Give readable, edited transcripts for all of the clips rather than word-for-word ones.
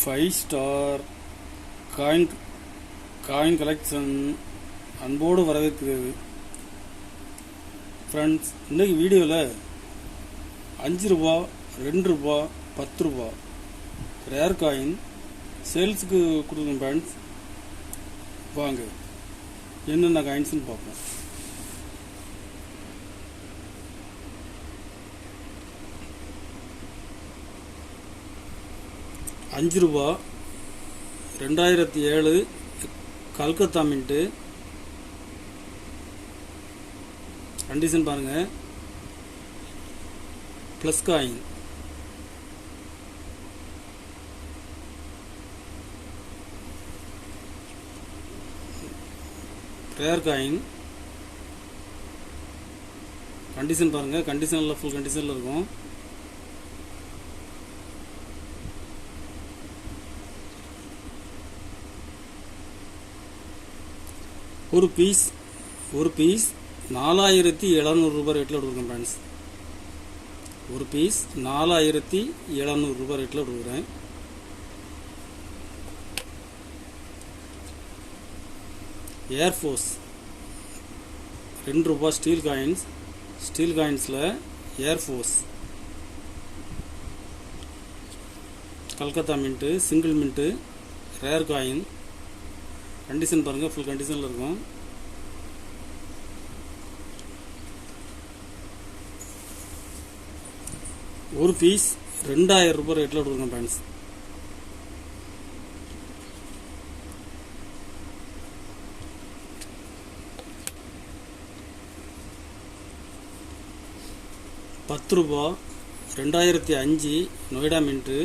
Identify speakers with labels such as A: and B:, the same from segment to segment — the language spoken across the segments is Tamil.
A: 5 ஸ்டார் காயின் கலெக்ஷன் அன்போடு வரவேற்கிறது. ஃப்ரெண்ட்ஸ், இன்றைக்கி வீடியோவில் 5 ரூபா, 2 ரூபா, 10 ரூபா ரேர் காயின் சேல்ஸுக்கு கொடுக்குறோம். ஃப்ரெண்ட்ஸ், வாங்க என்னென்ன காயின்ஸ்னு பார்ப்போம். அஞ்சு ரூபா 2007 கல்கத்தா மின்ட்டு. கண்டிஷன் பாருங்க. Plus coin. Rare coin. Condition பாருங்க. கண்டிஷனில் ஃபுல் கண்டிஷனில் இருக்கும். ஒரு பீஸ் 4700 ரூபாய் ரேட்டில் கொடுக்குறேன். ஃப்ரெண்ட்ஸ், ஒரு பீஸ் 4700 ரூபாய் ரேட்டில் கொடுக்குறேன். ஏர்ஃபோர்ஸ் 2 ரூபா ஸ்டீல் காயின்ஸில் air force Calcutta mint, single mint, rare coin. Condition பாருங்கள், ஃபுல் கண்டிஷனில் இருக்கும். ஒரு பீஸ் 2000 ரூபாய் ரேட்டில் கொடுக்குறேன். ஃப்ரெண்ட்ஸ், ரூபா 2005 Noida mint,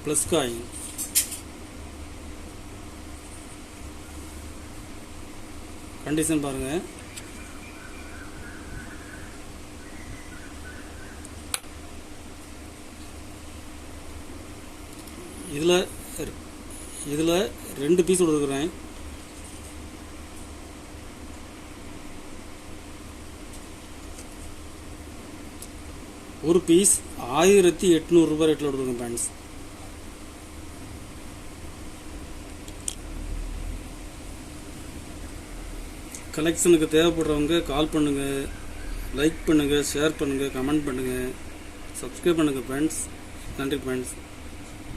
A: plus coin. Condition பாருங்க. இதில் 2 பீஸ் கொடுக்குறேன். ஒரு பீஸ் 1800 ரூபாய் ரேட்டில் கொடுக்குறேன். ஃப்ரெண்ட்ஸ், கலெக்ஷனுக்கு தேவைப்படுறவங்க கால் பண்ணுங்கள், லைக் பண்ணுங்கள், ஷேர் பண்ணுங்கள், கமெண்ட் பண்ணுங்கள், சப்ஸ்கிரைப் பண்ணுங்கள். ஃப்ரெண்ட்ஸ், நன்றி ஃப்ரெண்ட்ஸ்.